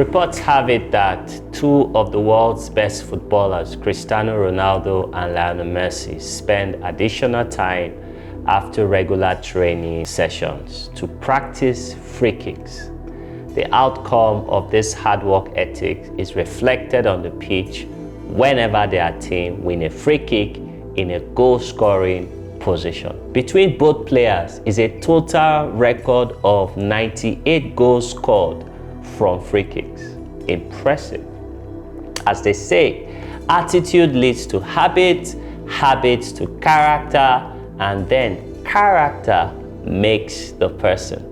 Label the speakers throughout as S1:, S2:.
S1: Reports have it that two of the world's best footballers, Cristiano Ronaldo and Lionel Messi, spend additional time after regular training sessions to practice free kicks. The outcome of this hard work ethic is reflected on the pitch whenever their team win a free kick in a goal-scoring position. Between both players is a total record of 98 goals scored from free kicks. Impressive. As they say, attitude leads to habit, habits to character, and then character makes the person.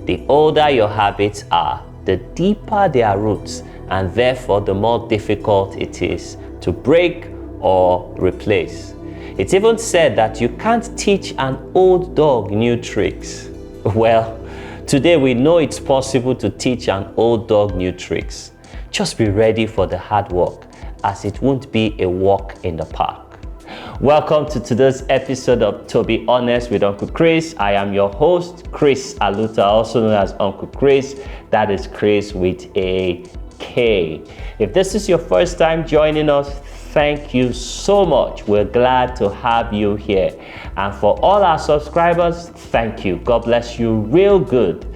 S1: The older your habits are, the deeper their roots, and therefore the more difficult it is to break or replace. It's even said that you can't teach an old dog new tricks. Well, today we know it's possible to teach an old dog new tricks. Just be ready for the hard work, as it won't be a walk in the park. Welcome to today's episode of To Be Honest with Uncle Chris. I am your host, Chris Aluta, also known as Uncle Chris. That is Chris with a K. If this is your first time joining us, thank you so much. We're glad to have you here. And for all our subscribers, thank you. God bless you real good.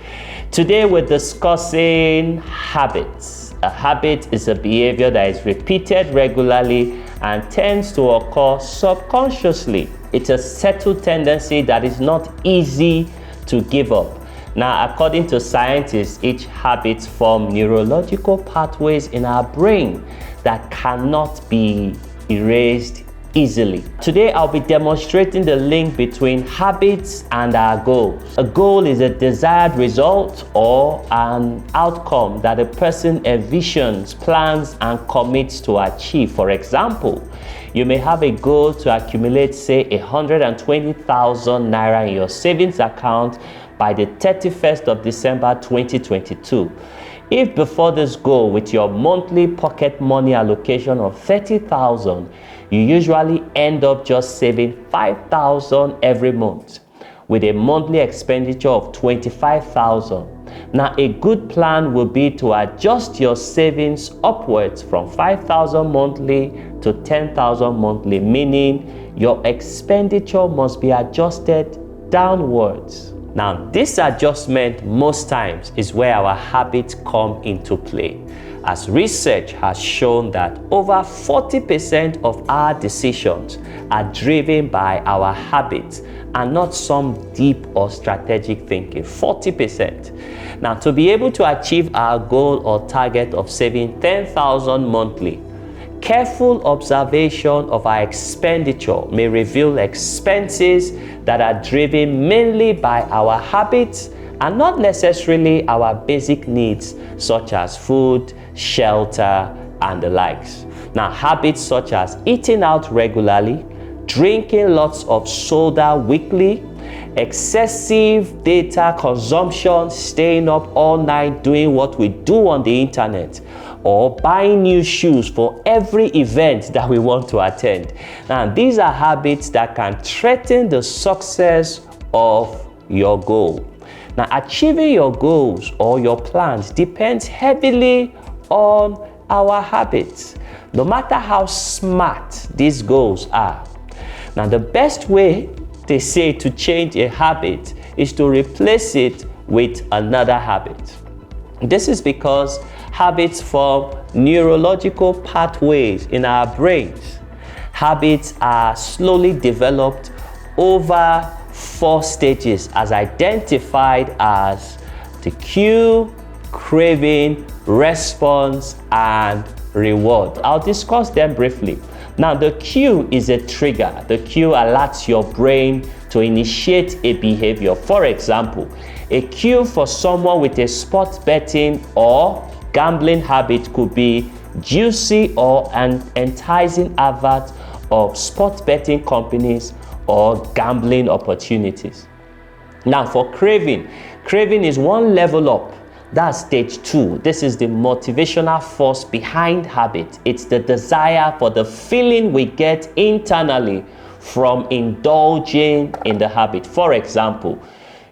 S1: Today we're discussing habits. A habit is a behavior that is repeated regularly and tends to occur subconsciously. It's a settled tendency that is not easy to give up. Now, according to scientists, each habit forms neurological pathways in our brain that cannot be erased easily. Today, I'll be demonstrating the link between habits and our goals. A goal is a desired result or an outcome that a person envisions, plans, and commits to achieve. For example, you may have a goal to accumulate, say, 120,000 naira in your savings account by the 31st of December 2022. If before this goal, with your monthly pocket money allocation of 30,000, you usually end up just saving 5,000 every month with a monthly expenditure of 25,000. Now, a good plan will be to adjust your savings upwards from 5,000 monthly to 10,000 monthly, meaning your expenditure must be adjusted downwards. Now, this adjustment most times is where our habits come into play, as research has shown that over 40% of our decisions are driven by our habits and not some deep or strategic thinking. 40%. Now, to be able to achieve our goal or target of saving 10,000 monthly, careful observation of our expenditure may reveal expenses that are driven mainly by our habits and not necessarily our basic needs such as food, shelter, and the likes. Now, habits such as eating out regularly, drinking lots of soda weekly, excessive data consumption, staying up all night doing what we do on the internet, or buying new shoes for every event that we want to attend. Now, these are habits that can threaten the success of your goal. Now, achieving your goals or your plans depends heavily on our habits, no matter how smart these goals are. Now, the best way they say to change a habit is to replace it with another habit. This is because habits form neurological pathways in our brains. Habits are slowly developed over 4 stages as identified as the cue, craving, response, and reward. I'll discuss them briefly. Now, the cue is a trigger. The cue alerts your brain to initiate a behavior. For example, a cue for someone with a sports betting or gambling habit could be juicy or an enticing advert of sports betting companies or gambling opportunities. Now, for craving is one level up. That's stage 2. This is the motivational force behind habit. It's the desire for the feeling we get internally from indulging in the habit. For example,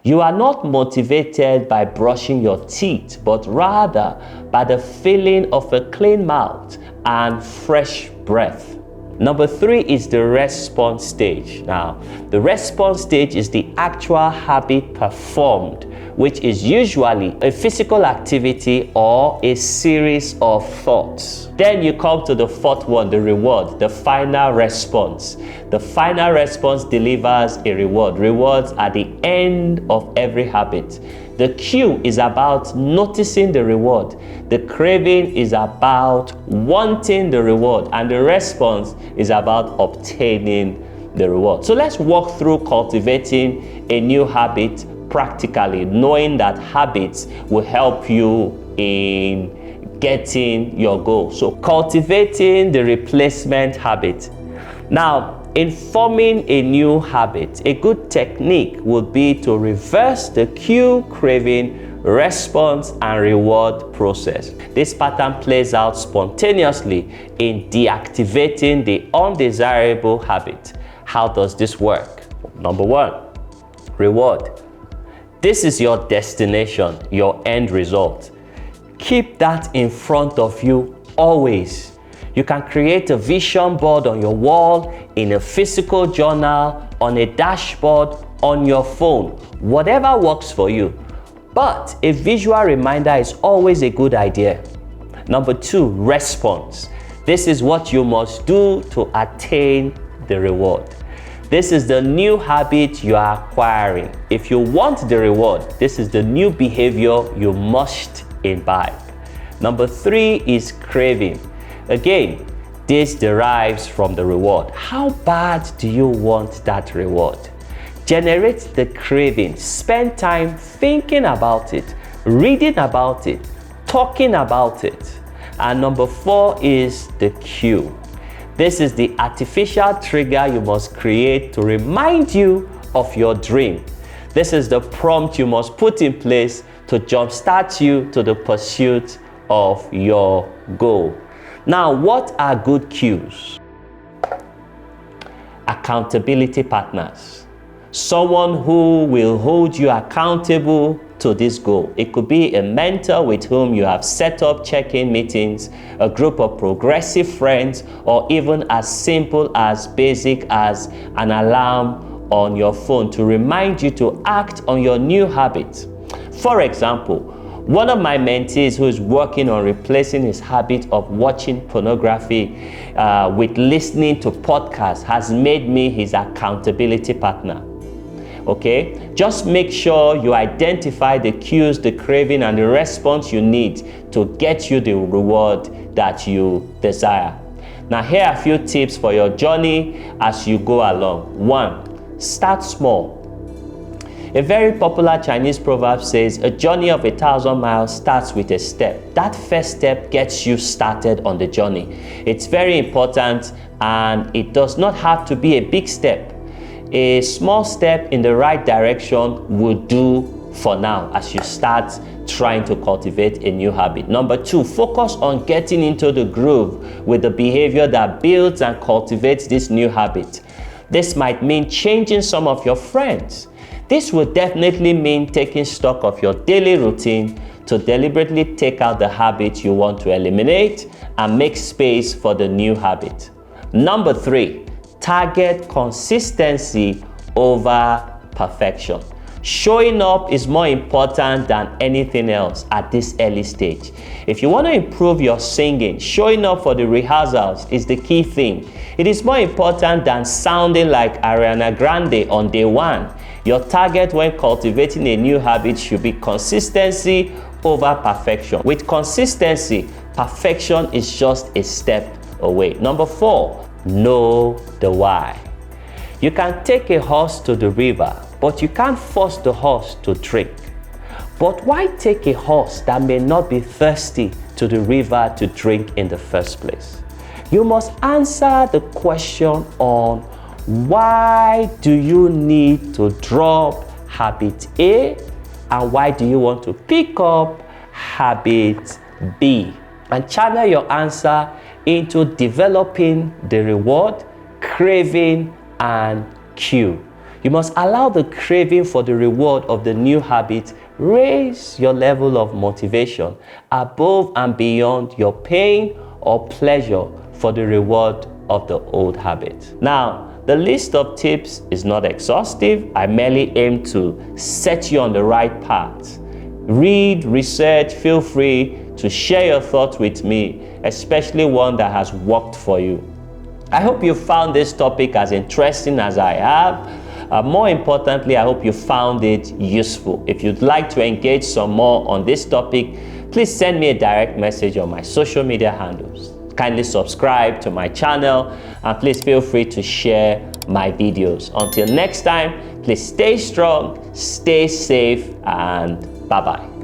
S1: You are not motivated by brushing your teeth, but rather by the feeling of a clean mouth and fresh breath. Number 3 is the response stage. Now, the response stage is the actual habit performed, which is usually a physical activity or a series of thoughts. Then you come to the 4th one, the reward, the final response. The final response delivers a reward. Rewards are the end of every habit. The cue is about noticing the reward. The craving is about wanting the reward, and the response is about obtaining the reward. So let's walk through cultivating a new habit practically, knowing that habits will help you in getting your goal. So cultivating the replacement habit. Now, in forming a new habit, a good technique would be to reverse the cue, craving, response, and reward process. This pattern plays out spontaneously in deactivating the undesirable habit. How does this work? Number 1, reward. This is your destination, your end result. Keep that in front of you always. You can create a vision board on your wall, in a physical journal, on a dashboard, on your phone, whatever works for you. But a visual reminder is always a good idea. Number 2, response. This is what you must do to attain the reward. This is the new habit you are acquiring. If you want the reward, this is the new behavior you must imbibe. Number 3 is craving. Again, this derives from the reward. How bad do you want that reward? Generate the craving. Spend time thinking about it, reading about it, talking about it. And number 4 is the cue. This is the artificial trigger you must create to remind you of your dream. This is the prompt you must put in place to jumpstart you to the pursuit of your goal. Now, what are good cues? Accountability partners. Someone who will hold you accountable to this goal. It could be a mentor with whom you have set up check-in meetings, a group of progressive friends, or even as simple as basic as an alarm on your phone to remind you to act on your new habit. For example, one of my mentees who is working on replacing his habit of watching pornography with listening to podcasts has made me his accountability partner. Okay, just make sure you identify the cues, the craving, and the response you need to get you the reward that you desire. Now, here are a few tips for your journey as you go along. 1, start small. A very popular Chinese proverb says, a journey of 1,000 miles starts with a step. That first step gets you started on the journey. It's very important, and it does not have to be a big step. A small step in the right direction will do for now as you start trying to cultivate a new habit. Number 2, focus on getting into the groove with the behavior that builds and cultivates this new habit. This might mean changing some of your friends. This will definitely mean taking stock of your daily routine to deliberately take out the habit you want to eliminate and make space for the new habit. Number 3, target consistency over perfection. Showing up is more important than anything else at this early stage. If you want to improve your singing, showing up for the rehearsals is the key thing. It is more important than sounding like Ariana Grande on day 1. Your target when cultivating a new habit should be consistency over perfection. With consistency, perfection is just a step away. Number 4, know the why. You can take a horse to the river, but you can't force the horse to drink. But why take a horse that may not be thirsty to the river to drink in the first place? You must answer the question on why do you need to drop habit A and why do you want to pick up habit B? And channel your answer into developing the reward, craving, and cue. You must allow the craving for the reward of the new habit raise your level of motivation above and beyond your pain or pleasure for the reward of the old habit. Now, the list of tips is not exhaustive. I merely aim to set you on the right path. Read, research, feel free to share your thoughts with me, especially one that has worked for you. I hope you found this topic as interesting as I have. More importantly, I hope you found it useful. If you'd like to engage some more on this topic, please send me a direct message on my social media handles. Kindly subscribe to my channel and please feel free to share my videos. Until next time, please stay strong, stay safe, and bye-bye.